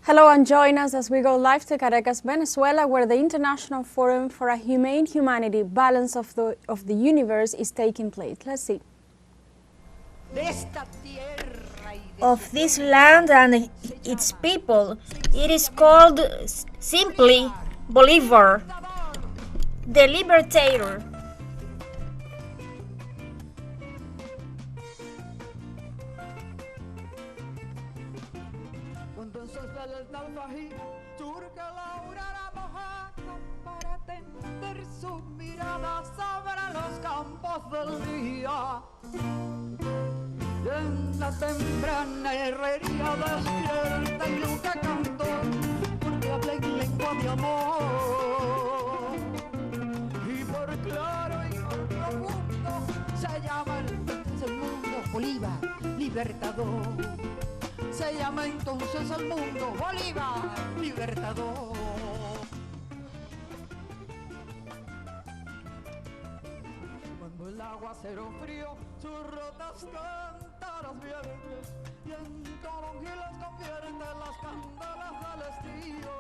Hello and join us as we go live to Caracas, Venezuela, where the International Forum for a Humane Humanity Balance of the Universe is taking place. Let's see. Of this land and its people, it is called simply Bolivar, the Liberator. Surca la aurora mojada para tender su mirada sobre los campos del día. Y en la temprana herrería despierta y nunca cantó, porque habla en lengua de amor. Y por claro y por profundo se llama el mundo Bolívar, libertador. Se llama entonces el mundo Bolívar, libertador. Cuando el aguacero frío sus rotas cántaras vierte y en toronjilas convierte las candelas del estío.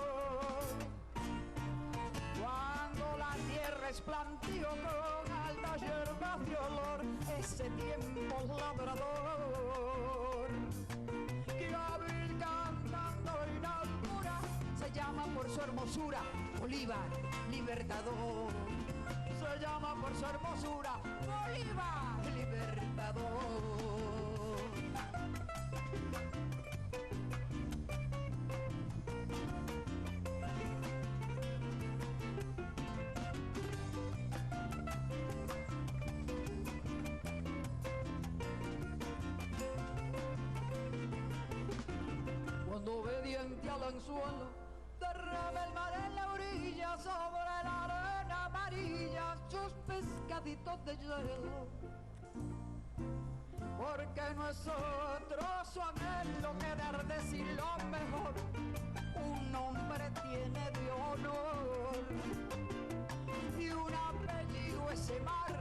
Cuando la tierra es plantío con alta hierba de olor, ese tiempo es labrador. Que hábil cantando en altura se llama por su hermosura Bolívar, libertador. Se llama por su hermosura Bolívar, libertador. Obediente al anzuelo, derrama el mar en la orilla, sobre la arena amarilla, sus pescaditos de hielo. Porque no es otro su anhelo que dar de sí lo mejor, un hombre tiene de honor. Y un apellido ese mar,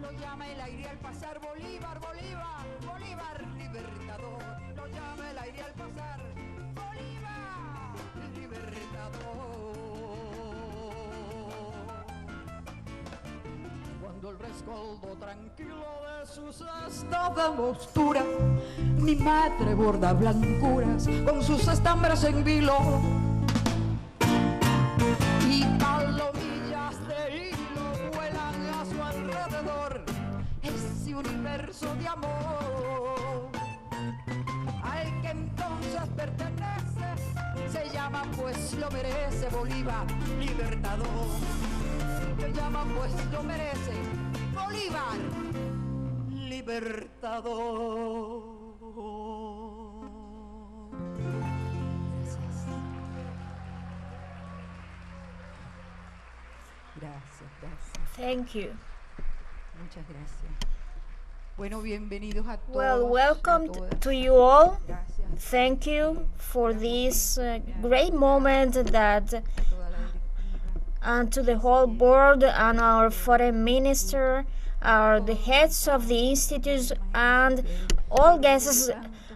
lo llama el aire al pasar Bolívar, Bolívar, Bolívar, libertador. Lo llama el aire al pasar Bolívar, libertador. Cuando el rescoldo tranquilo de su cesta de mostura, mi madre borda blancuras con sus estambres en vilo y palomillas de hilo vuelan a su alrededor. Ese universo de amor al que entonces pertenece se llama pues lo merece Bolívar, libertador. Se llama pues lo merece Bolívar, libertador. Gracias. Thank you. Muchas gracias. Bueno, bienvenidos a todos. Well, welcome to you all. Thank you for this great moment that, and to the whole board and our foreign minister, the heads of the institutes and all guests.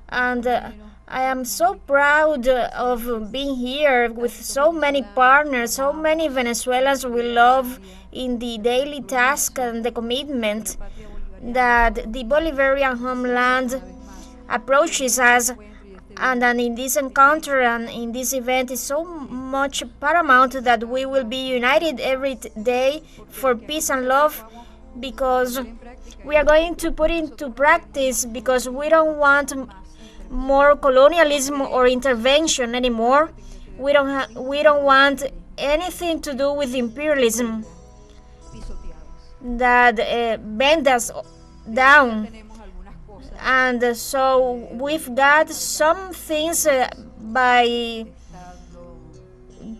And I am so proud of being here with so many partners, so many Venezuelans we love in the daily task and the commitment that the Bolivarian homeland approaches us. And in this encounter and in this event is so much paramount that we will be united every day for peace and love, because we are going to put into practice, because we don't want more colonialism or intervention anymore. We don't want anything to do with imperialism that bend us down. And so we've got some things by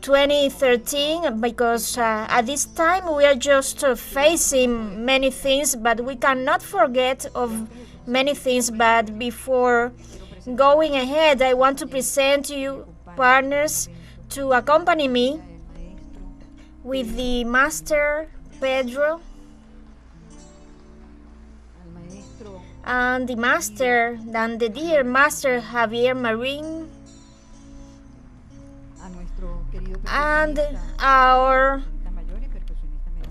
2013, because at this time we are just facing many things, but we cannot forget of many things. But before going ahead, I want to present you partners to accompany me with the Master Pedro and the dear Master Javier Marin, and our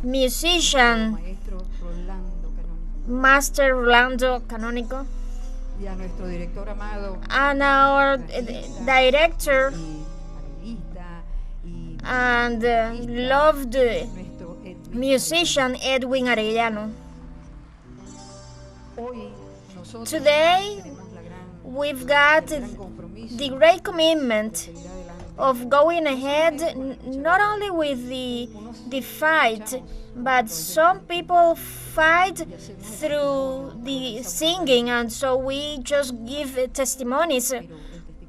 musician, Master Rolando Canónico, and our director and loved musician Edwin Arellano. Today, we've got the great commitment of going ahead not only with the fight, but some people fight through the singing, and so we just give testimonies.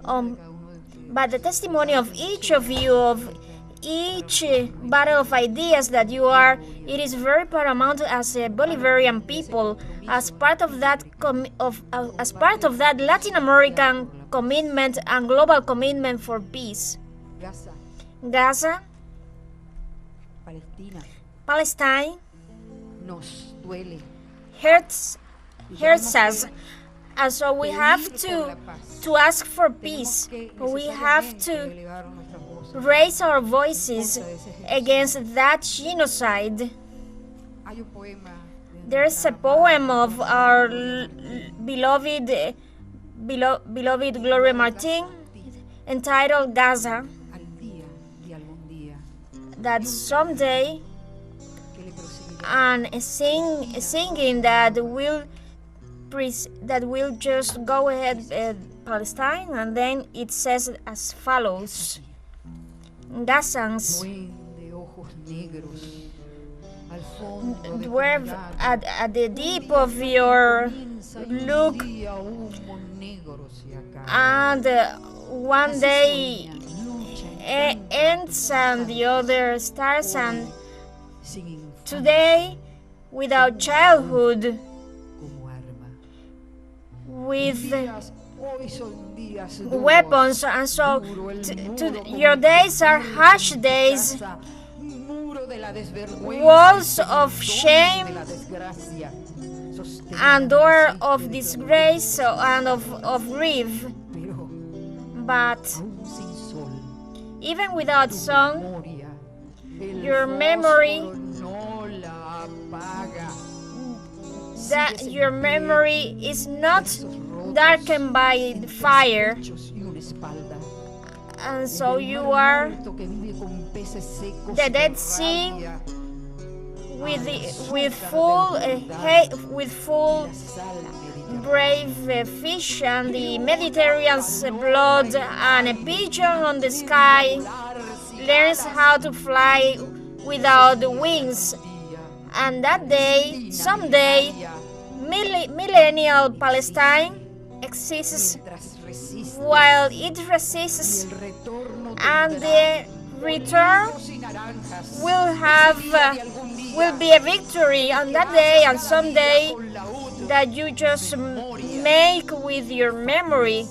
But the testimony of each of you, of each battle of ideas that you are, it is very paramount as a Bolivarian people, as part of that as part of that Latin American commitment and global commitment for peace. Gaza, Palestine, hurts us, and so we have to ask for peace. We have to raise our voices against that genocide. There's a poem of our beloved Gloria Martin entitled Gaza, that someday, and a singing that will just go ahead Palestine, and then it says as follows: Gazans, dwell at the deep of your look, and one day ends and the other starts, and today, without childhood, with weapons, and so your days are harsh days, walls of shame and door of disgrace and of grief. But even without song, your memory is not darkened by fire, and so you are the Dead Sea with full brave fish, and the Mediterranean's blood, and a pigeon on the sky learns how to fly without wings. And that day, someday, millennial Palestine exists while it resists, and the return will be a victory on that day, and someday that you just make with your memory.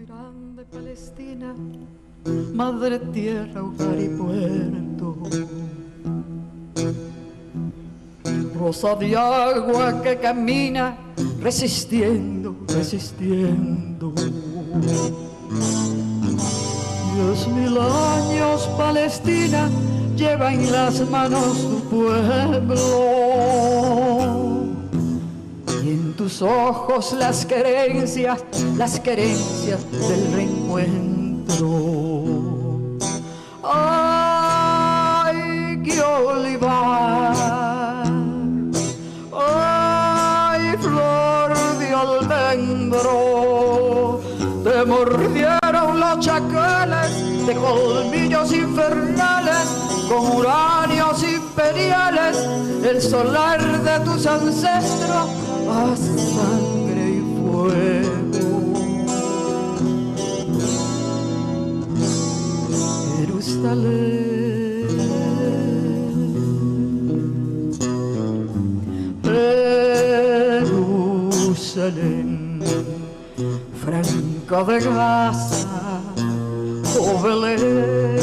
Grande Palestina, madre tierra, hogar y puerto, rosa de agua que camina resistiendo. 10.000 años Palestina lleva en las manos tu pueblo, y en tus ojos las querencias del reencuentro. ¡Ay, qué olivar! ¡Ay, flor de almendro! Te mordieron los chacales de colmillos infernales, con uranios imperiales, el solar de tus ancestros a sangre y fuego. Jerusalén, Jerusalén, franca de Gaza, oh Belén,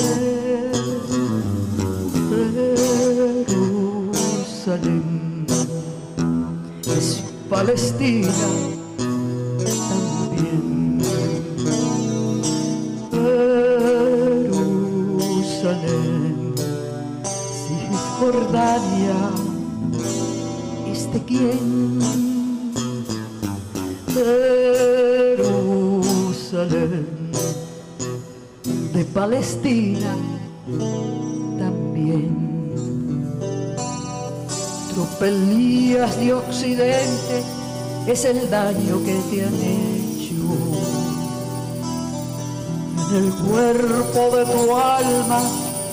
Jerusalén, Palestina también. Jerusalén, si es Jordania, ¿de quién? Jerusalén, de Palestina también. Tropelías de Occidente es el daño que te han hecho en el cuerpo de tu alma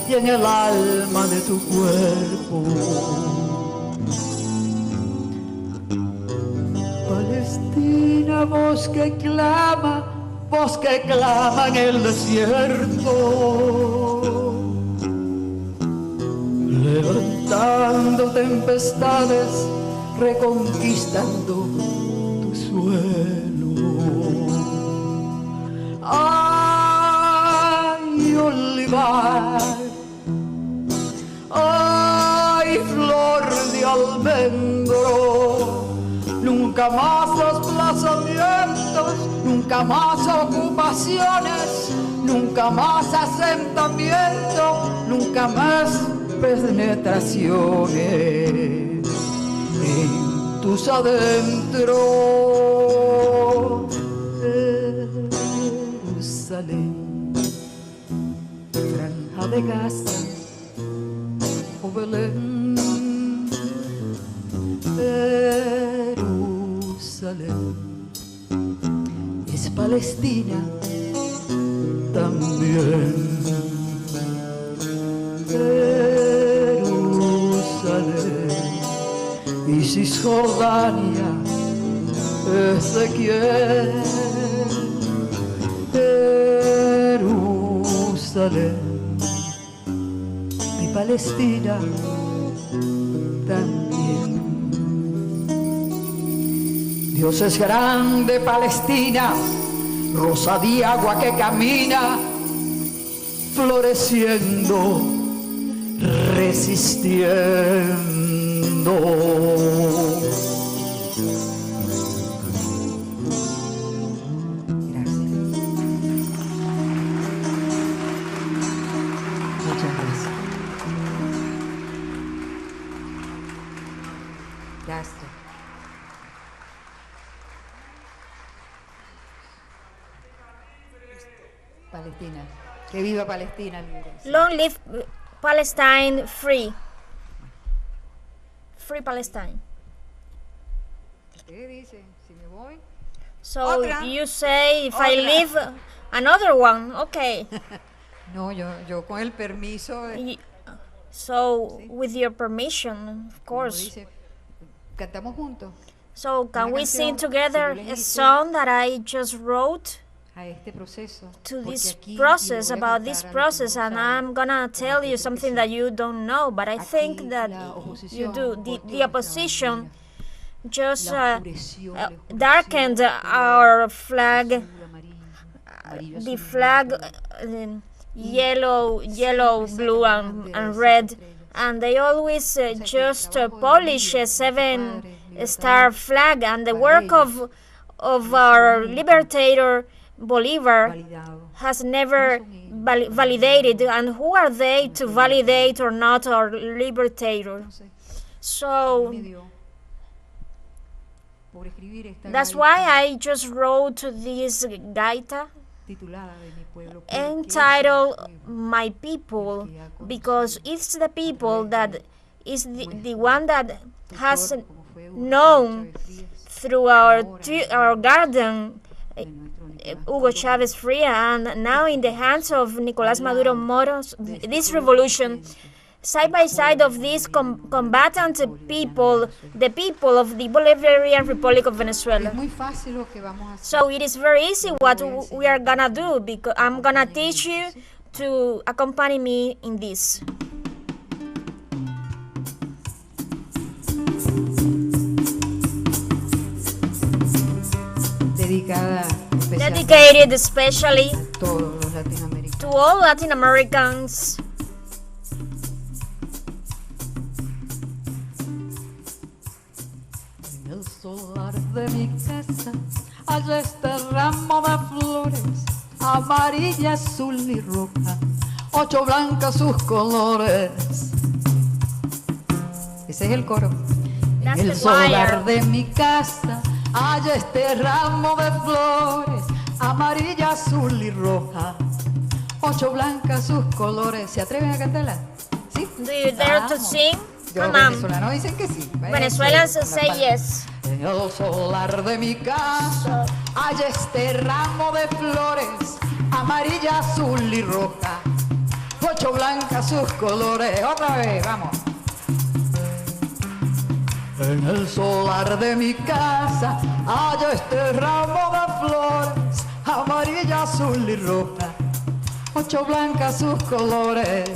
y en el alma de tu cuerpo. Palestina, voz que clama en el desierto, levantando tempestades, reconquistando tu suelo. Ay, olivar, ay, flor de almendro, nunca más desplazamientos, nunca más ocupaciones, nunca más asentamiento, nunca más penetraciones en tus adentros. Jerusalén, franja de Gaza o Belén. Jerusalén es Palestina también. Jerusalén y Cisjordania es de quién. Jerusalén y Palestina también. Dios es grande, Palestina, rosa de agua que camina, floreciendo, resistiendo. Gracias. Muchas gracias. Gracias. Palestina. Que viva Palestina libre. Long live Palestine free. Free Palestine. ¿Qué dice? Si me voy. So Otra. you say if I Otra. leave another one, okay. No, yo con el permiso. So with your permission, of Como course. dice, cantamos juntos So can Una we sing canción together que yo les a hice song that I just wrote a este proceso. to porque this aquí process, le voy a about contar this a los que process, no and saben, I'm gonna tell you something that you don't know, but I think Aquí that la you oposición do. volteó The nuestra opposition bandera, just la oscureció, le oscureció darkened el our flag, azul, amarillo, amarillo, the azul, flag, amarillo. yellow, blue, and red, and they always just polish a 7-star flag, and the work of our liberator Bolivar Validado. has never validated, and who are they to validate or not our liberator? Entonces, So me dio por escribir esta that's gaita why I just wrote this gaita titulada de mi pueblo, porque es mi entitled pueblo. My People, because it's the people that is the one that has Como fue Hugo known Chávez Frías, through our garden de nuestro Nicolás Hugo Maduro, Chavez Fria, and now in the hands of Nicolás Maduro Moros, this revolution, side by side of these combatant people, the people of the Bolivarian Republic of Venezuela. Es muy fácil lo que vamos a hacer. So it is very easy what we are gonna do, because I'm gonna teach you to accompany me in this. Dedicada especialmente Dedicated especially a todos los latinoamericanos. to all Latin Americans. En el solar de mi casa hay este ramo de flores, amarilla, azul y roja, 8 blancas sus colores. Ese es el coro. That's En the el solar choir. de mi casa hay este ramo de flores, amarilla, azul y roja, 8 blancas sus colores. ¿Se atreven a cantarla? ¿Sí? Do you dare to Vamos. sing? Los Come on. venezolanos dicen que sí. Venezuelans Eso, say la yes. En el solar de mi casa hay este ramo de flores, amarilla, azul y roja, 8 blancas sus colores. Otra vez, vamos. En el solar de mi casa hay este ramo de flores, amarilla, azul y roja, 8 blancas sus colores.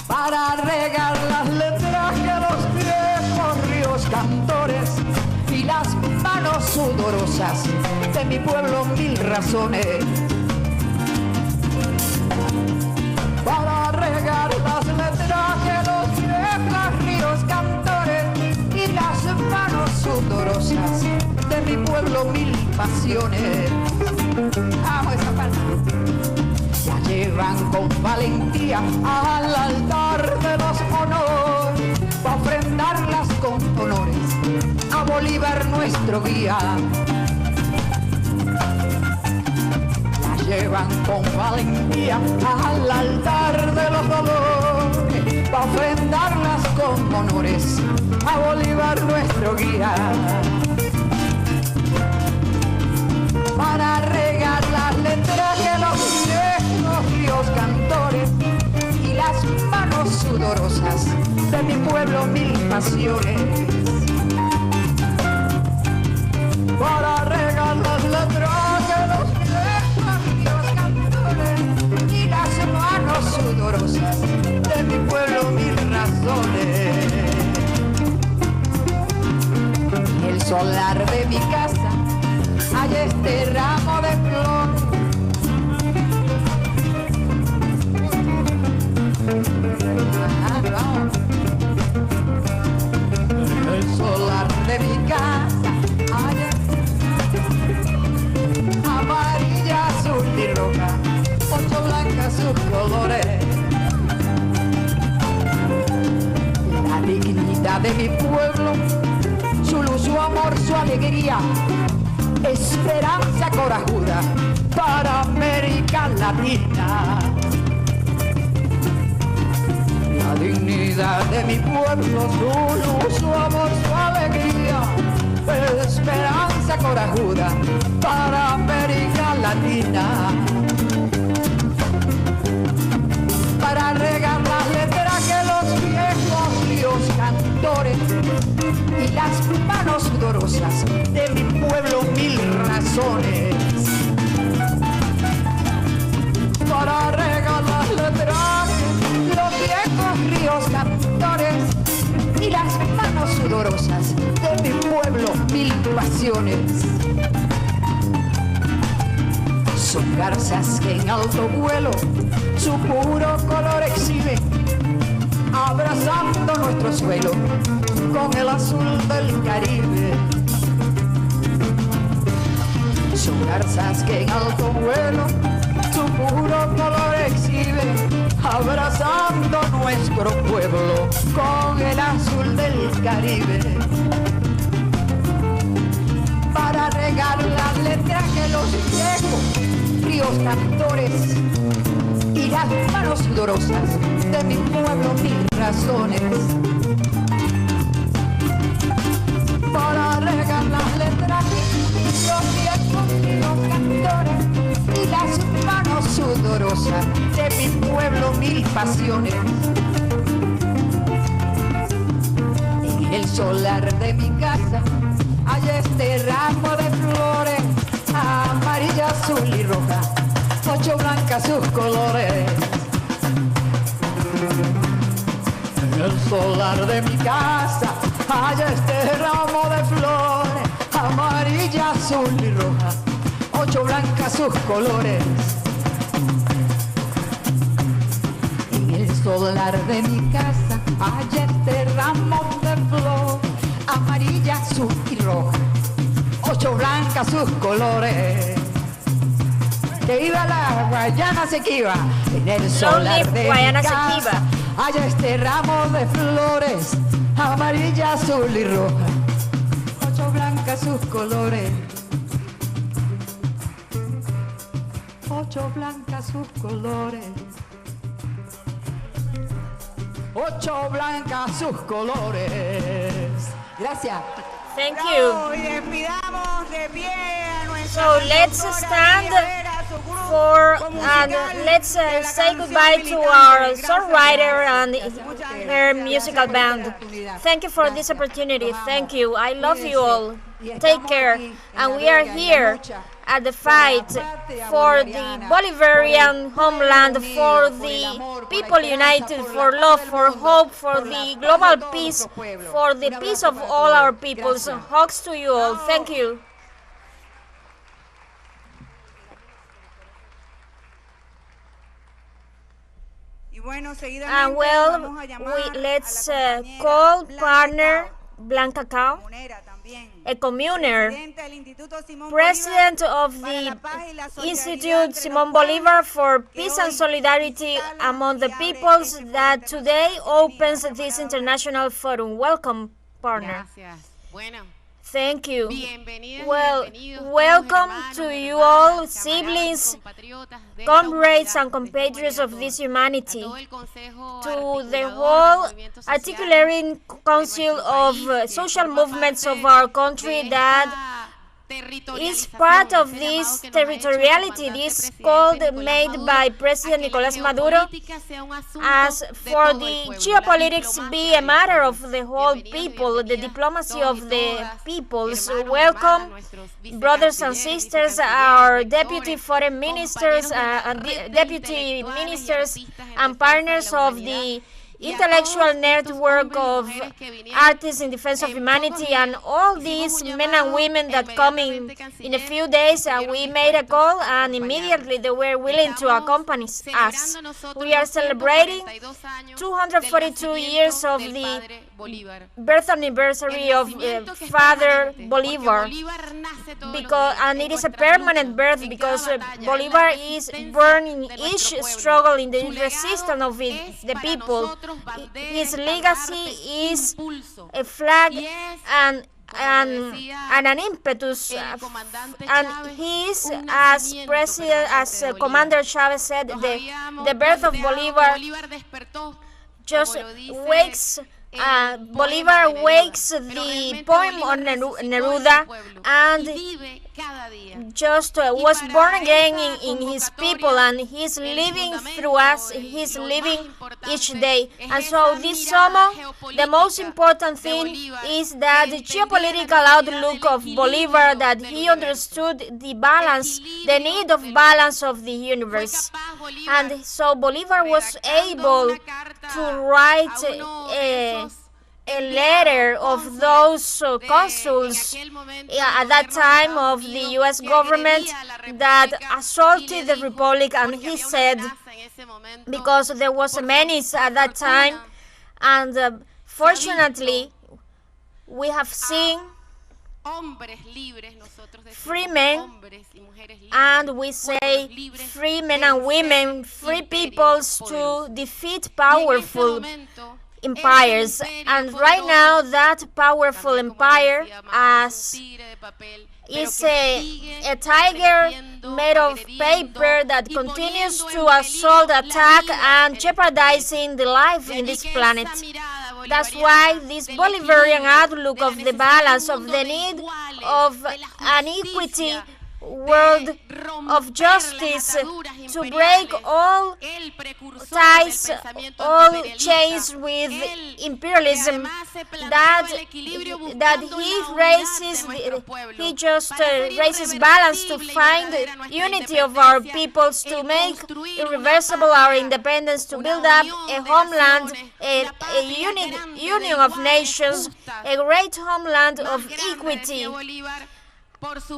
Para regar las letras que los viejos ríos cantores y las manos sudorosas de mi pueblo, 1000 razones. Para regar las letras que los viejos ríos cantores y las manos sudorosas de mi pueblo, 1000 pasiones. Amo esa parte. La llevan con valentía al altar de los honores, para ofrendarlas con honores a Bolívar nuestro guía. La llevan con valentía al altar de los dolores, para ofrendarlas con honores a Bolívar nuestro guía. Para regar las letras que los viejos ríos cantores y las manos sudorosas de mi pueblo, 1000 pasiones. Para regar las letras que los viejos ríos cantores y las manos sudorosas de mi pueblo, 1000 razones. En el solar de mi casa hay este ramo de flores, en el solar de mi casa hay amarilla, azul y roja, 8 blancas sus colores. La dignidad de mi pueblo, su luz, su amor, su alegría, esperanza corajuda para América Latina. La dignidad de mi pueblo, su luz, su amor, su alegría, esperanza corajuda para América Latina. Para regar las letras que los viejos ríos cantores y las manos sudorosas de mi pueblo, 1000 razones. Para regar las letras los viejos ríos cantores y las manos sudorosas de mi pueblo, 1000 pasiones. Son garzas que en alto vuelo su puro color exhiben, abrazando nuestro suelo con el azul del Caribe. Son garzas que en alto vuelo su puro color exhiben, abrazando nuestro pueblo con el azul del Caribe. Para regar las letras que los viejos ríos cantores y las manos sudorosas de mi pueblo, 1000 razones. Para regar las letras los viejos ríos cantores y las manos sudorosas de mi pueblo, 1000 pasiones. En el solar de mi casa hay este ramo de flores, amarilla, azul y roja, 8 blancas sus colores. En el solar de mi casa hay este ramo de flores, amarilla, azul y roja, 8 blancas sus colores. En el solar de mi casa hay este ramo de flores, Blanca sus colores. Que viva la Guayana Esequiba, en el solar de Guayana mi casa. Esequiba. Haya este ramo de flores, amarilla, azul y roja. 8 blancas sus colores. 8 blancas sus colores. 8 blancas sus colores. Gracias. Thank you. So let's stand for and let's say goodbye to our songwriter and her musical band. Thank you for this opportunity. Thank you. I love you all. Take care. And we are here at the fight for the Bolivarian homeland, for the people united, for love, for hope, for the global peace, for the peace of all our peoples. Hugs to you all. Thank you. And well, let's call partner Blanca Cao, a communer, president of the Institute Simón Bolívar for Peace and Solidarity among the peoples, that today opens this international forum. Welcome, partner. Thank you. Well, welcome to you all, siblings, comrades and compatriots of this humanity, to the whole articulating council of social movements of our country that is part of this territoriality, this code made by President Nicolás Maduro, as for the geopolitics be a matter of the whole people, the diplomacy of the peoples. Welcome, brothers and sisters, our deputy foreign ministers, deputy ministers and partners of the intellectual network of artists in defense of humanity, and all these men and women that come in a few days. We made a call and immediately they were willing to accompany us. We are celebrating 242 years of the birth anniversary of Father Bolivar, and it is a permanent birth because Bolivar is born in each struggle in the resistance of the people. His legacy is a flag and an impetus, and he is, as Commander Chavez said, the birth of Bolivar just wakes. Bolivar wakes the poem on Neruda, and just was born again in his people, and he's living through us, he's living each day. And so this summer, the most important thing is that the geopolitical outlook of Bolivar, that he understood the balance, the need of balance of the universe. And so Bolivar was able to write a letter of those consuls at that time of the U.S. government that assaulted the Republic, and he said, because there was a menace at that time, and fortunately we have seen free men, and we say free men and women, free peoples to defeat powerful empires. And right now that powerful empire is a tiger made of paper that continues to assault, attack, and jeopardizing the life in this planet. That's why this Bolivarian outlook of the balance, of the need of an equity world of justice, to break all ties, all chains with imperialism, that he just raises balance to find unity of our peoples, to make irreversible our independence, to build up a homeland, a union of nations, a great homeland of equity.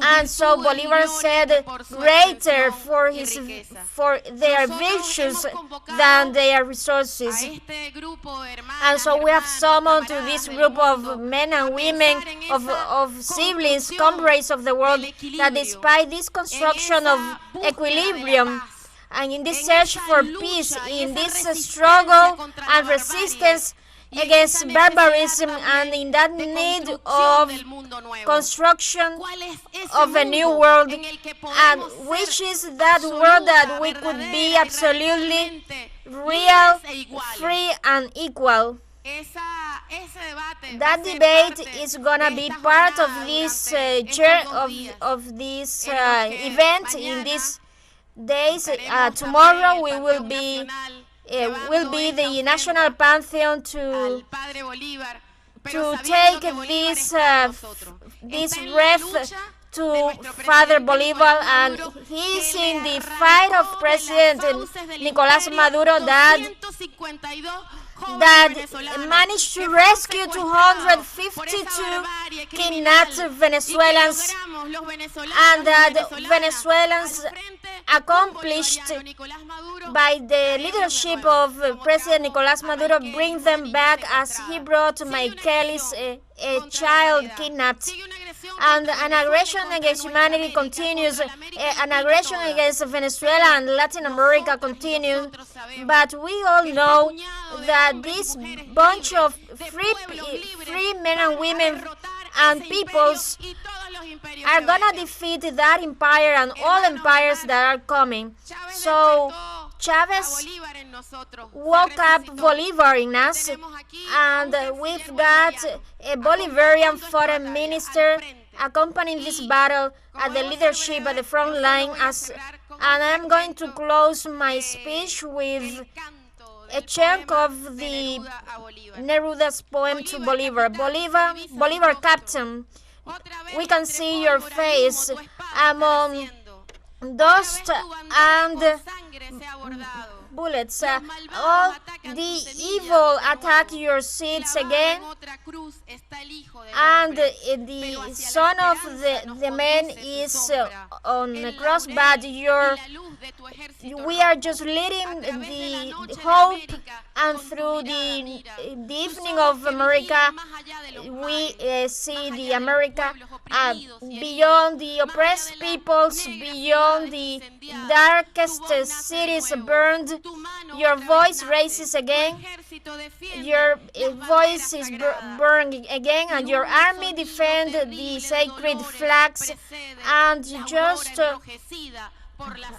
And so Bolivar said, greater for their virtues than their resources. And so we have summoned to this group of men and women, of siblings, comrades of the world, that despite this construction of equilibrium, and in this search for peace, in this struggle and resistance against barbarism, and in that need of construction of a new world, and which is that world that we could be absolutely real, free, and equal. That debate is gonna be part of this event in these days. Tomorrow we will be the National Pantheon to take this wreath to Father Bolivar, and he's in the fight of President Nicolás Maduro that managed to rescue 252 kidnapped Venezuelans, and that Venezuelans accomplished by the leadership of President Nicolás Maduro bring them back, as he brought Michaelis, a child kidnapped. And an aggression against humanity continues. An aggression against Venezuela and Latin America continues. But we all know that this bunch of free men and women and peoples are gonna defeat that empire and all empires that are coming. So Chavez woke up Bolivar in us, and we've got a Bolivarian foreign minister accompanying this battle at the leadership at the front line. And I'm going to close my speech with a chunk of the Neruda's poem to Bolivar. Bolivar, Captain, we can see your face among dust and bullets. All the evil attack your seeds again, and the son of the man is on the cross, but we are just leading the hope, and through the evening of America, we see the America beyond the oppressed peoples, beyond the darkest cities burned. Your voice raises again, your voice is burned again, and your army defend the sacred flags, and just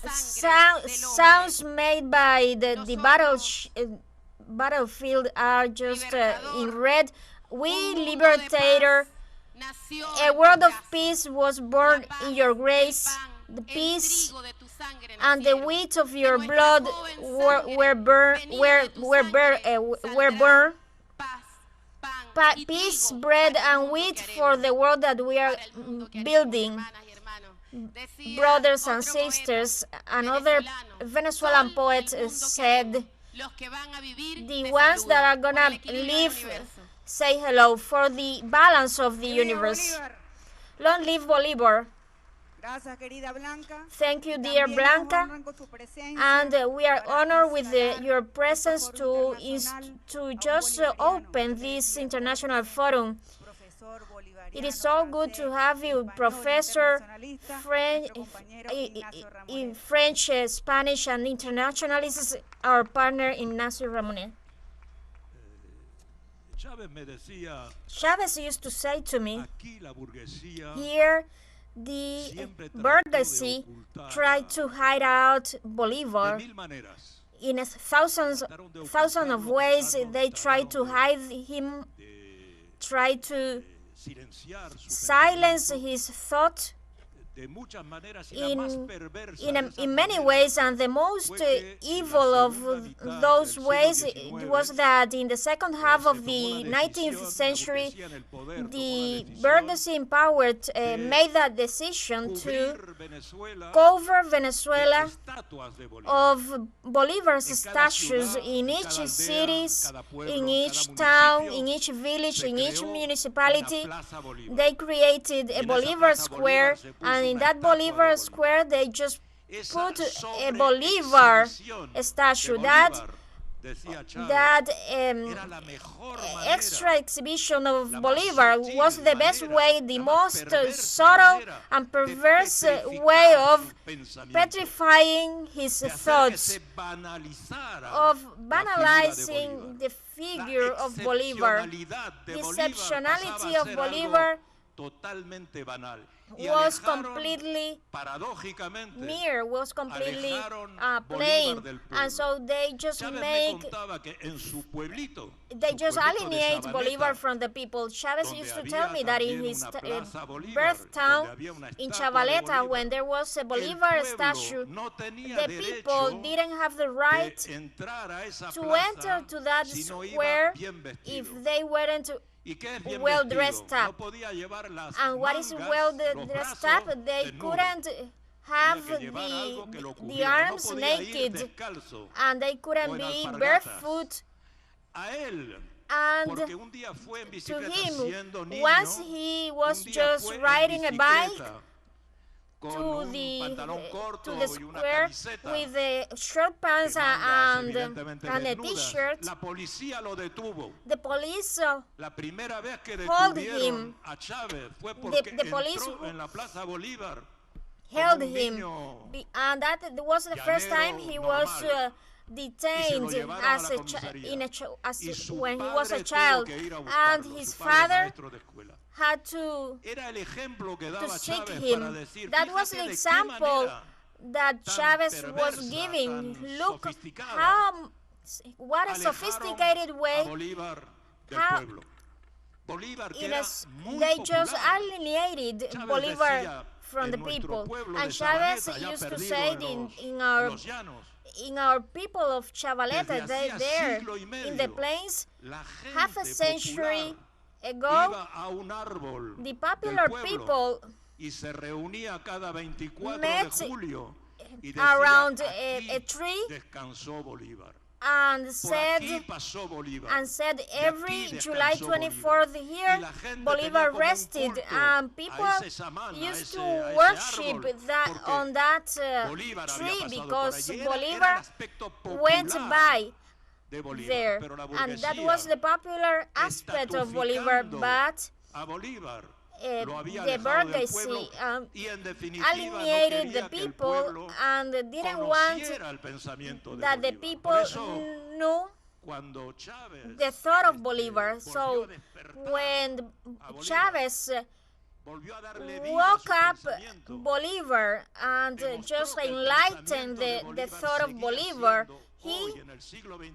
sounds made by the battlefield are just in red. We, liberator, a world of peace was born in your grace. The peace and the wheat of your blood were burned. Peace, bread, and wheat for the world that we are building. Brothers and sisters, another Venezuelan poet said, the ones that are gonna live say hello for the balance of the universe. Long live Bolivar. Thank you, dear Blanca, and we are honored with your presence to just open this international forum. It is so good to have you, Professor, French, Spanish, and internationalists, our partner Ignacio Ramonet. Chavez used to say to me, here the bourgeoisie tried to hide out Bolivar. In thousands of ways, they tried to hide him, tried to silence his thought, in many ways, and the most evil of those ways was that in the second half of the 19th century, the burgeously empowered made that decision to cover Venezuela of Bolivar's statues in each city, in each town, in each village, in each municipality. They created a Bolivar Square, and in that Bolivar Square they just put a Bolivar statue. That extra exhibition of Bolivar was the best way, the most subtle and perverse way of petrifying his thoughts, of banalizing the figure of Bolivar. The exceptionality of Bolivar was completely mere, was completely plain, and so they just alienate Bolivar from the people. Chavez used to tell me that in his birth town in Chavaleta, when there was a Bolivar statue, the people didn't have the right to enter to that square if they weren't well dressed up. And what is well dressed up? They couldn't have the arms naked, and they couldn't be barefoot. And to him, once he was just riding a bike to the square with short pants and a t-shirt, the police held him. The police held him, and that was the first time he was detained when he was a child, and his father had to seek him. That was the example that Chavez was giving. Look what a sophisticated way how they just alienated Bolivar from the people. And Chavez used to say in our people of Chavaleta, there in the plains, half a century ago, the popular people met around a tree and said every July 24th here, Bolivar rested, and people used to worship on that tree because Bolivar went by there, and that was the popular aspect of Bolivar. But the burgeoisie alienated the people and didn't want that the people knew the thought of Bolivar. So when Chavez woke up Bolivar and just enlightened the thought of Bolivar, he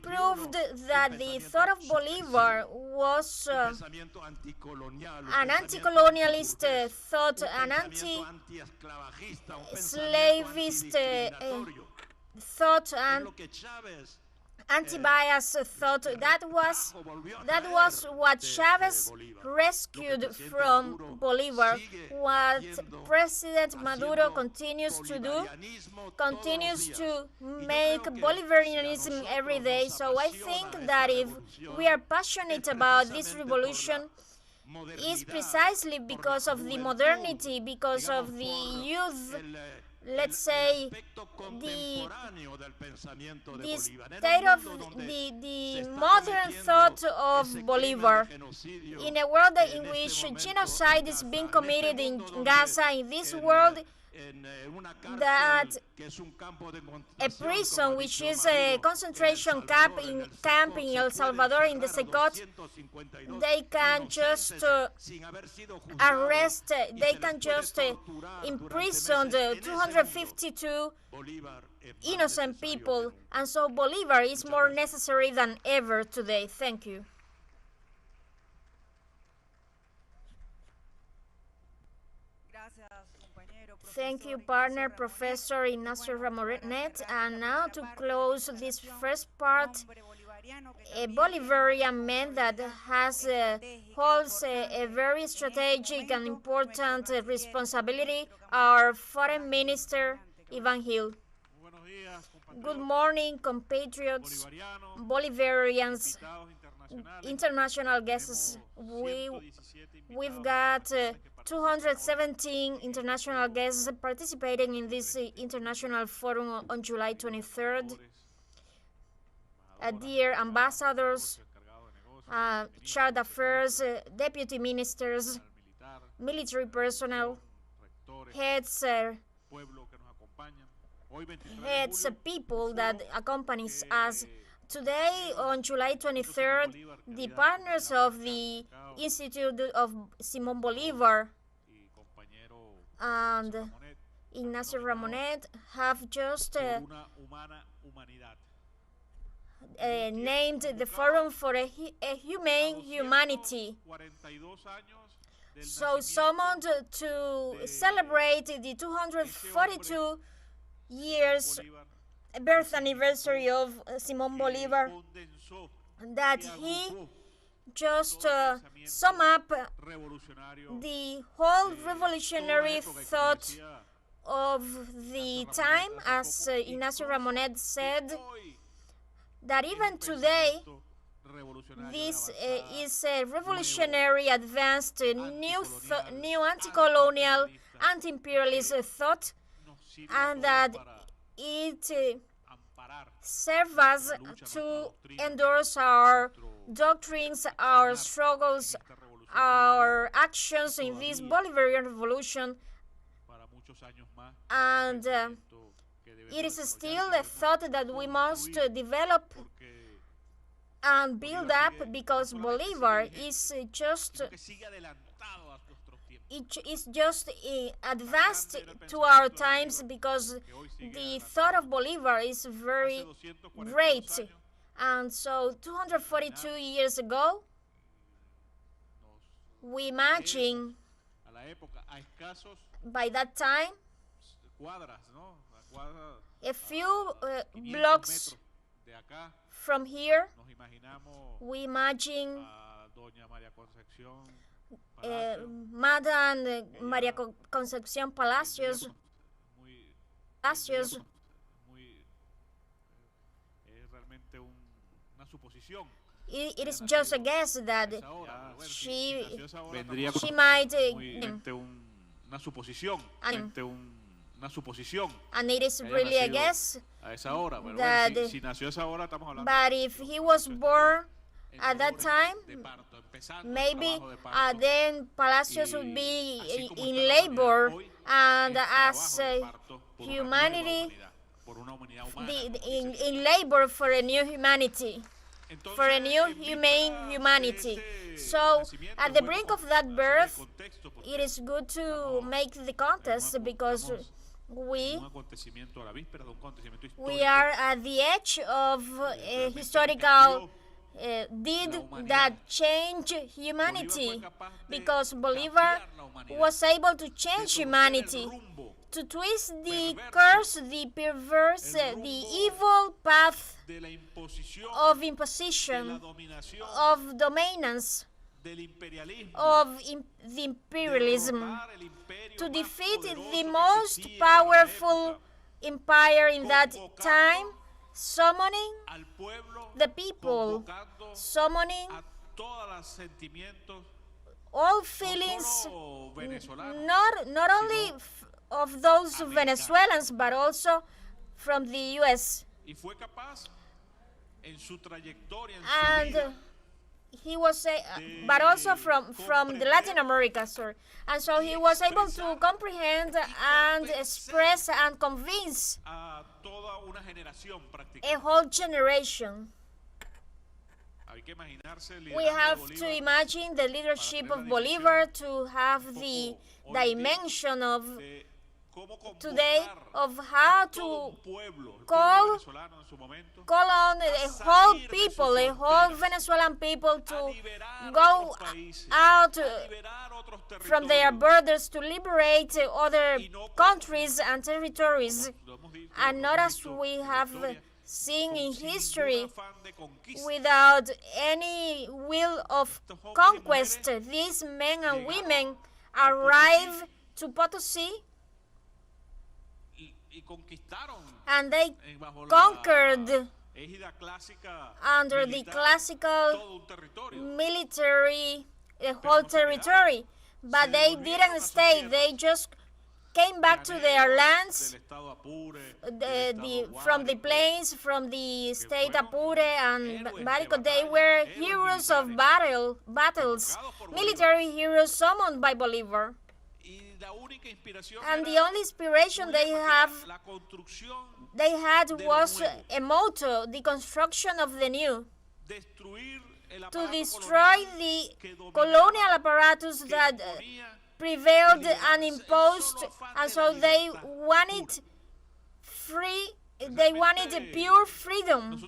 proved that the thought of Bolivar was an anti-colonialist thought, an anti-slavist thought, and anti-bias thought. That was what Chavez rescued from Bolivar. What President Maduro continues to do, continues to make Bolivarianism every day. So I think that if we are passionate about this revolution, is precisely because of the modernity, because of the youth, let's say, the state of the modern thought of Bolivar. In a world in which genocide is being committed in Gaza, in this world, that a prison, which is a concentration camp in El Salvador, in the Secot, they can just arrest, they can just imprison 252 innocent people, and so Bolivar is more necessary than ever today. Thank you. Thank you, partner, Professor Ignacio Ramonet. And now to close this first part, a Bolivarian man that holds a very strategic and important responsibility, our Foreign Minister, Ivan Gil. Good morning, compatriots, Bolivarians, international guests. We've got 217 international guests participating in this international forum on July 23rd. Dear ambassadors, charge affairs, deputy ministers, military personnel, heads people that accompanies us. Today, on July 23rd, the partners of the Institute of Simón Bolívar and Ignacio Ramonet have just named the Forum for a Humane Humanity. So summoned to celebrate the 242 years birth anniversary of Simón Bolívar, that he just sum up the whole revolutionary thought of the time, as Ignacio Ramonet said, that even today this is a revolutionary, advanced, new anti-colonial, anti-imperialist thought, and that it serves us to endorse our doctrines, our struggles, our actions in this Bolivarian revolution, and it is still a thought that we must develop and build up, because Bolivar is just advanced to our times, because the thought of Bolivar is very great. And so 242 years ago, we imagine by that time a few blocks from here, we imagine Madame Maria Concepcion Palacios. It is just a guess that she might and it is really a guess that, but if he was born at that time, maybe then Palacios would be in labor, and as humanity, in labor for a new humanity, for a new humane humanity. So, at the brink of that birth, it is good to make the contest, because we are at the edge of a historical deed that changed humanity, because Bolivar was able to change humanity, to twist the curse, the perverse, the evil path of imposition, of dominance, of the imperialism, to defeat the most powerful empire in that time, summoning the people, summoning all feelings, not only of those Venezuelans, but also from the U.S. And he was, but also from the Latin America, sir. And so he was able to comprehend and express and convince a whole generation. We have to imagine the leadership of Bolivar to have the dimension of today of how to call on the whole people, the whole Venezuelan people to go out from their borders to liberate other countries and territories, and not as we have seen in history, without any will of conquest. These men and women arrive to Potosí and they conquered under the classical military the whole territory, but they didn't stay. They just came back to their lands from the plains, from the state Apure and Barico. They were heroes of battles, military heroes summoned by Bolivar. And the only inspiration they had was a motto: the construction of the new, to destroy the colonial apparatus that prevailed and imposed, and so they wanted pure freedom.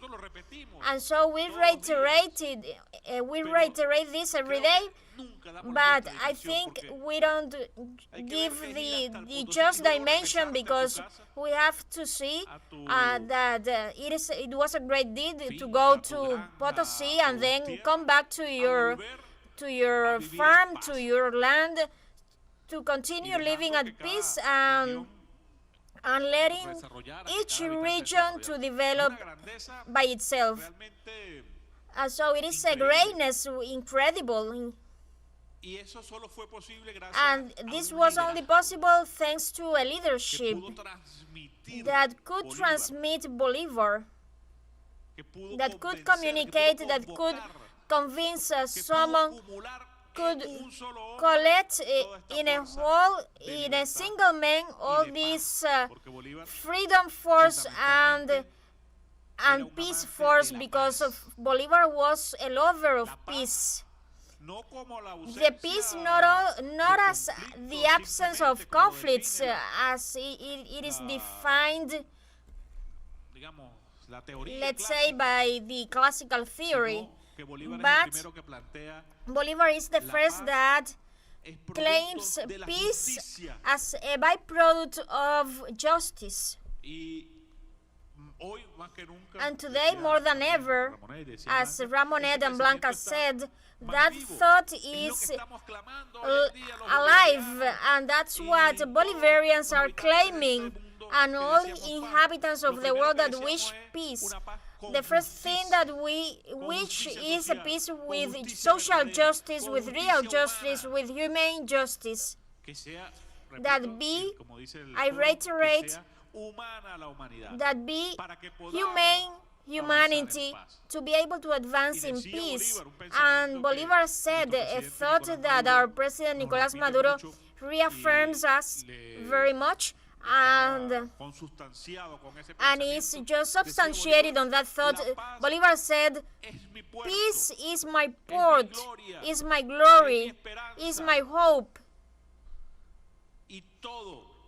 And so we reiterate this every day, but I think we don't give the just dimension, because we have to see that it was a great deed to go to Potosí and then come back to your farm, to your land, to continue living at peace and letting each region to develop by itself. And so it is a greatness incredible. And this was only possible thanks to a leadership that could transmit Bolivar, that could communicate, that could convince someone, could collect in a single man all this freedom force and peace force, because Bolivar was a lover of peace. The peace not as the absence of conflicts, as it is defined, let's say, by the classical theory, but Bolivar is the first that claims peace as a byproduct of justice. And today, more than ever, as Ramonet and Blanca said, that thought is alive, and that's what Bolivarians are claiming, and all inhabitants of the world that wish peace. The first thing that we wish is a peace with social justice, with real justice, with humane justice. That be, I reiterate, that be humane humanity, to be able to advance in peace. And Bolivar said a thought that our President Nicolás Maduro reaffirms us very much, and is just substantiated on that thought. Bolivar said, peace is my port, is my glory, is my hope,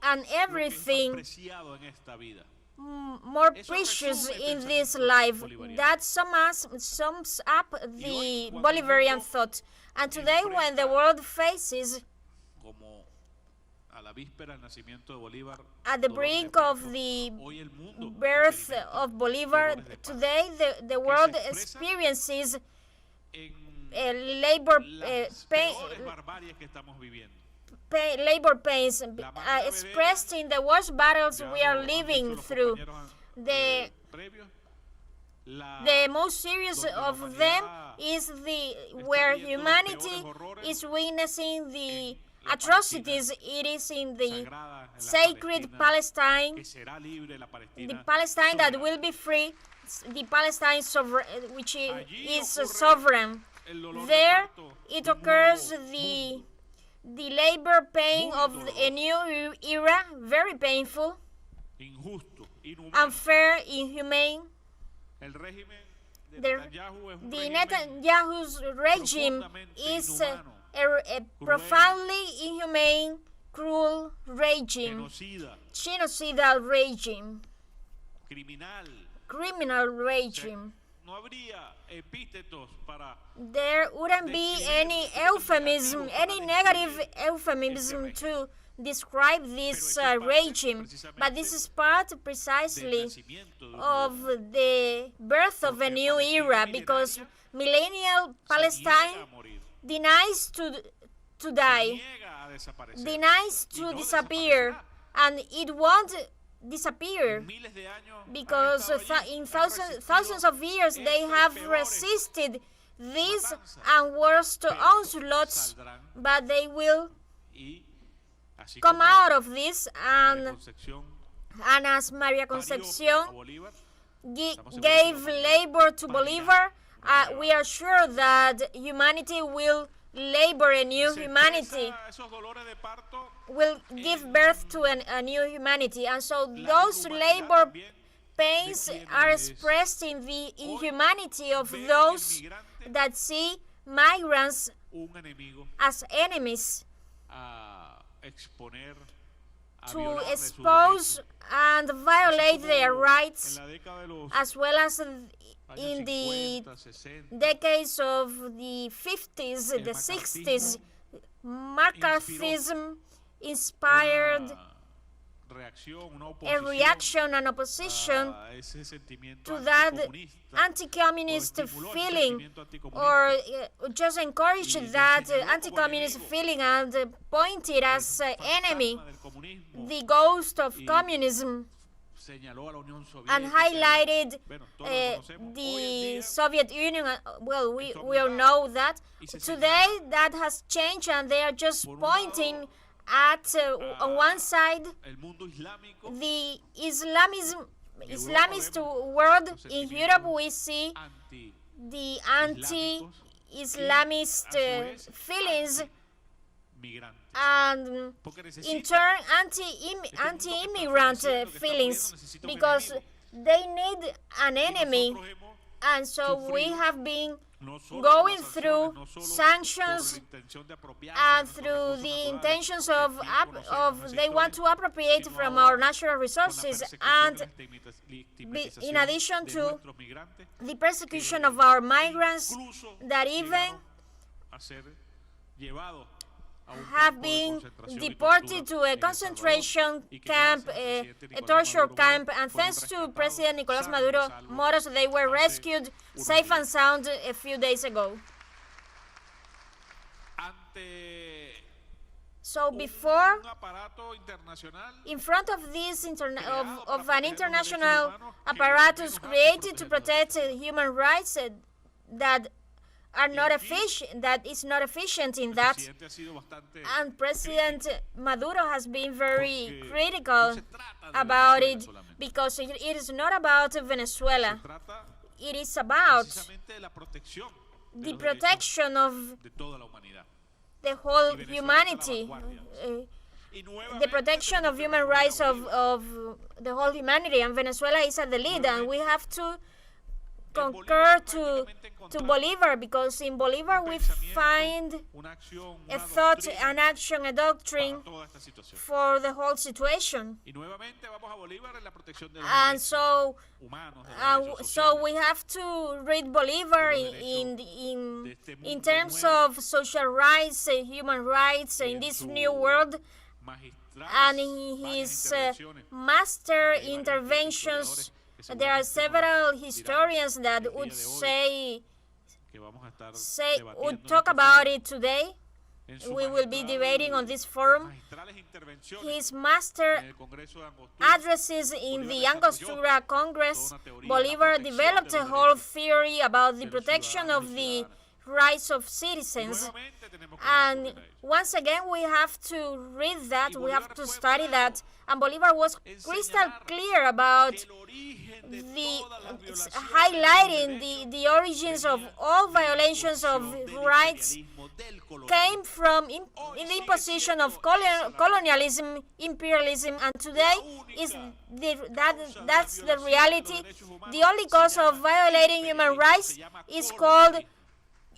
and everything more precious in this life. That sums up the Bolivarian thought. And today, when the world faces at the brink of the birth of Bolivar, today the world experiences labor pains expressed in the worst battles we are living through. The most serious of them is where humanity is witnessing the atrocities. It is in the sacred Palestine, the Palestine that will be free, the Palestine which is sovereign. There it occurs the labor pain of a new era, very painful, unfair, inhumane. The Netanyahu's regime is a profoundly inhumane cruel regime, genocidal regime, criminal regime. There wouldn't be any euphemism, any negative euphemism to describe this regime, but this is part precisely of the birth of a new era, because millennial Palestine denies to die, denies to disappear, and it won't disappear because in thousands of years they have resisted these and worst onslaughts, but they will come out of this, and as Maria Concepcion gave labor to Bolivar, we are sure that humanity will labor a new humanity, will give birth to a new humanity. And so those labor pains are expressed in the inhumanity of those that see migrants as enemies, to expose and violate their rights, as well as in the decades of the 50s, the 60s, McCarthyism inspired a reaction and opposition to that anti-communist feeling, or just encouraged that anti-communist feeling and pointed as enemy the ghost of communism, and highlighted the Soviet Union. Well, we all know that. Today that has changed, and they are just pointing at, on one side, the Islamist world. In Europe we see the anti-Islamist feelings, and in turn anti-immigrant feelings, because they need an enemy. And so we have been going through sanctions and through the intentions of they want to appropriate from our natural resources, and in addition to the persecution of our migrants that even have been deported to a concentration camp, a torture camp, and thanks to President Nicolás Maduro Moros, they were rescued safe and sound a few days ago. So before, in front of this of an international apparatus created to protect human rights that are not efficient, that is not efficient in that, and President Maduro has been very critical about it, because it is not about Venezuela. It is about the protection of the whole humanity, the protection of human rights of the whole humanity, and Venezuela is at the lead, and we have to concur to Bolivar, because in Bolivar we find a thought, an action, a doctrine for the whole situation. And so we have to read Bolivar in terms of social rights, human rights in this new world, and in his master interventions. There are several historians that would would talk about it today. We will be debating on this forum. His master addresses in the Angostura Congress, Bolivar developed a whole theory about the protection of the rights of citizens. And once again, we have to read that, we have to study that. And Bolivar was crystal clear about highlighting the origins of all violations of rights came from the imposition of colonialism, imperialism, and today that's the reality. The only cause of violating human rights is called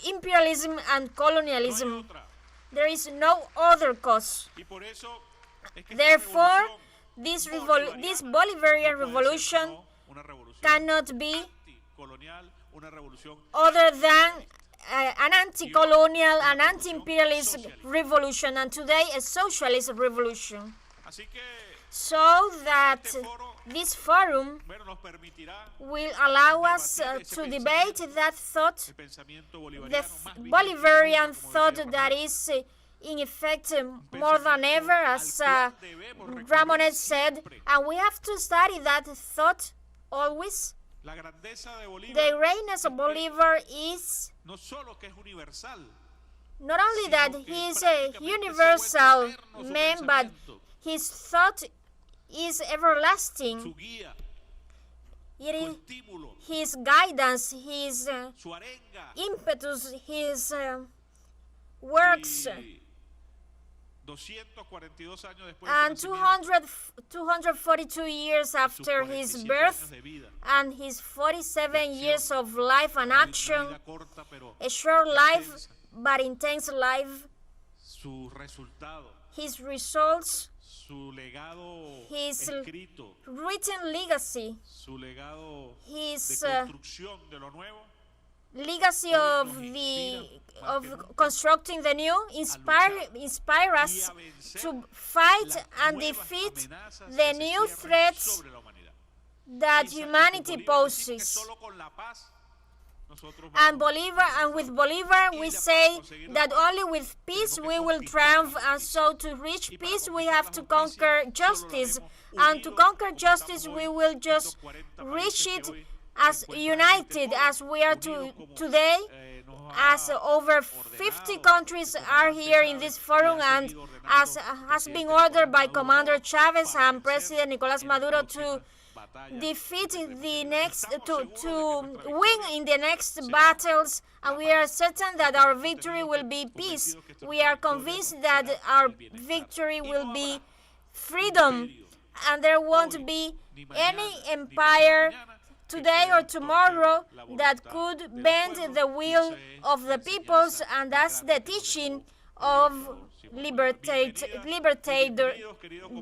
imperialism and colonialism. There is no other cause. Therefore, this Bolivarian revolution cannot be other than an anti-colonial, an anti-imperialist revolution, and today a socialist revolution. So that this forum will allow us to debate that thought, the Bolivarian thought that is in effect more than ever, as Ramonet said, and we have to study that thought always. The greatness of Bolivar is not only that he is a universal man, but his thought is everlasting. His guidance, his impetus, his works. And 242 years after his birth and his 47 years of life and action, a short life but intense life, his results, his written legacy, his legacy of constructing the new inspire us to fight and defeat the new threats that humanity poses. And with Bolivar we say that only with peace we will triumph, and so to reach peace we have to conquer justice, and to conquer justice we will just reach it as united as we are today, as over 50 countries are here in this forum, and as has been ordered by Commander Chavez and President Nicolas Maduro to defeat the next, to win in the next battles, and we are certain that our victory will be peace. We are convinced that our victory will be freedom, and there won't be any empire today or tomorrow that could bend the will of the peoples, and that's the teaching of Libertador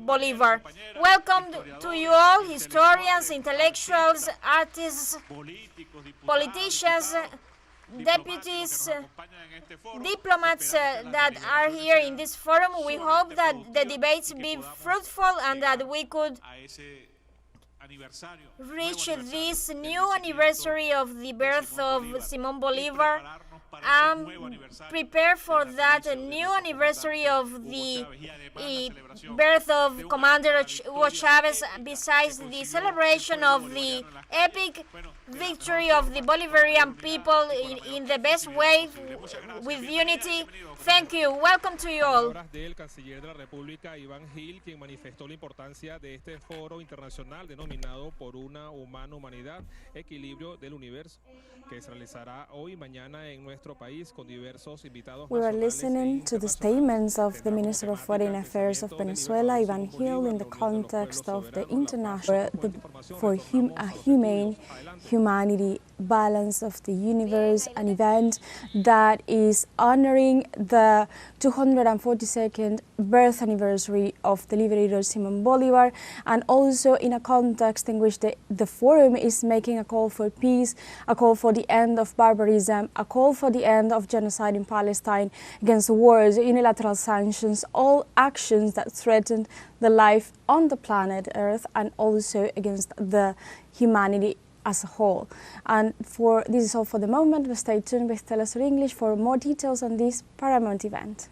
Bolivar. Welcome to you all, historians, intellectuals, artists, politicians, deputies, diplomats that are here in this forum. We hope that the debates be fruitful and that we could reach this new anniversary of the birth of Simón Bolívar and prepare for that new anniversary of the birth of Commander Hugo Chavez, besides the celebration of the epic victory of the Bolivarian people in the best way, with unity. Thank you. Welcome to you all. Del canciller de la República, Iván Gil, quien manifestó la importancia de este foro internacional denominado por una humana humanidad, equilibrio del universo, que se realizará hoy y mañana en nuestro país con diversos invitados. We are listening to the statements of the Minister of Foreign Affairs of Venezuela, Iván Gil, in the context of the international for a humane humanity balance of the universe, an event that is honoring the 242nd birth anniversary of the liberator Simón Bolívar, and also in a context in which the forum is making a call for peace, a call for the end of barbarism, a call for the end of genocide in Palestine, against wars, unilateral sanctions, all actions that threaten the life on the planet Earth, and also against the humanity as a whole. And this is all for the moment, but stay tuned with teleSUR English for more details on this paramount event.